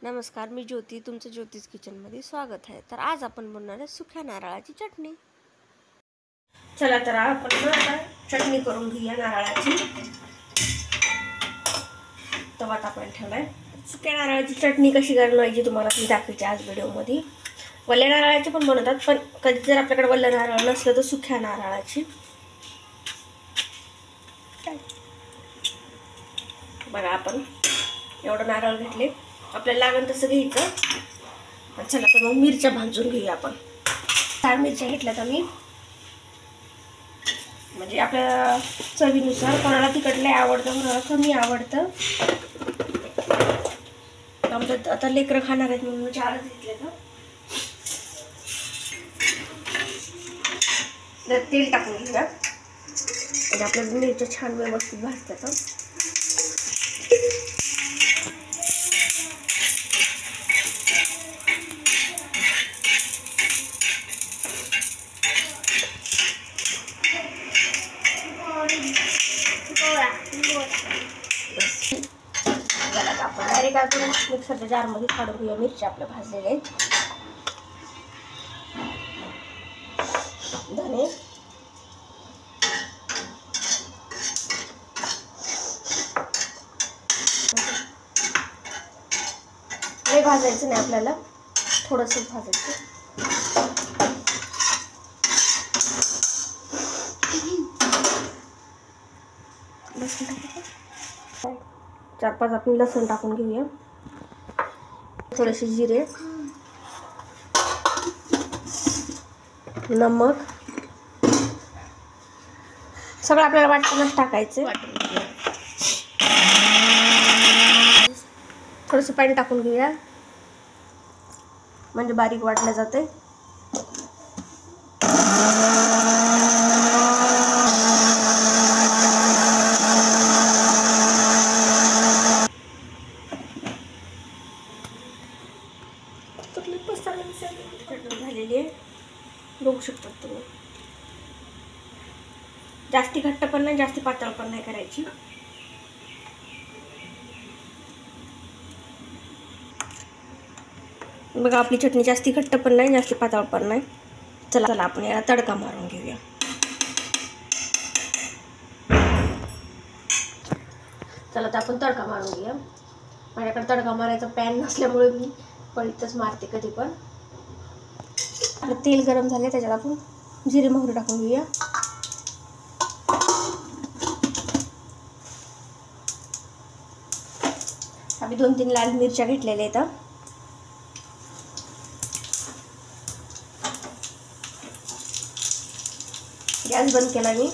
नमस्कार, मी ज्योती. तुमचं ज्योतिष किचनमध्ये स्वागत आहे. तर आज आपण बनवणार आहे सुक्या नारळाची चटणी. चला तर आपण आता चटणी करून घेऊया नारळाची. तवा तापायला ठेवलाय. सुक्या नारळाची चटणी कशी बनवायची तुम्हाला मी दाखवते आज व्हिडिओमध्ये. वल्ल्या नारळाची पण बनवतात, पण कधी जर आपल्याकडे वल्लं नारळ नसलं तर सुक्या नारळाची. बघा, आपण एवढं नारळ घेतले, आपल्याला लागेल तसं घ्यायचं. चला तर मग मिरच्या भाजून घेऊया आपण. 4 मिरच्या घेतल्यात आम्ही, म्हणजे आपल्या चवीनुसार. कोणाला तिखट लय आवडतं, कोणाला कमी आवडतं. आमच्यात आता लेकरं खाणार आहेत म्हणून 4च घेतले. तर तेल टाकून घेऊया, म्हणजे आपल्या मिरच्या छान व्यवस्थित भाजतात. आपण डायरेक्ट आपण मिक्सरच्या जारमध्ये काढून घेऊया मिरच्या आपल्या भाजलेल्या आहेत. धने, लय भाजायचं नाही आपल्याला, थोडंसंच भाजायचं. लसूण टाकायचं. 4-5 आपण लसूण टाकून घेऊया. थोडेसे जिरे, नमक, सगळं आपल्याला वाटूनच टाकायचं. थोडंसं पाणी टाकून घेऊया, म्हणजे बारीक वाटलं जाते. चटणी झालेली आहे, बघू शकता तुम्ही. जास्ती घट्ट पण नाही, जास्ती पातळ पण नाही करायची. बघा, आपली चटणी जास्ती घट्ट पण नाही, जास्ती पातळ पण नाही. चला आपण याला तडका मारून घेऊया. चला तर आपण तडका मारून घेऊया. माझ्याकडे तडका मारायचा पॅन नसल्यामुळे मी पळीतच मारते कधी पण. आपलं तेल गरम झाले, त्याच्यात आपण जिरे मोहरी टाकून घेऊया. आम्ही 2-3 लाल मिरच्या घेतलेल्या आहेत. गॅस बंद केला मी.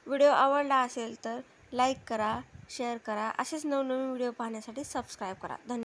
व्हिडिओ आवडला असेल तर लाईक करा, शेअर करा. असेच नवनवीन व्हिडिओ पाहण्यासाठी सबस्क्राईब करा. धन्यवाद.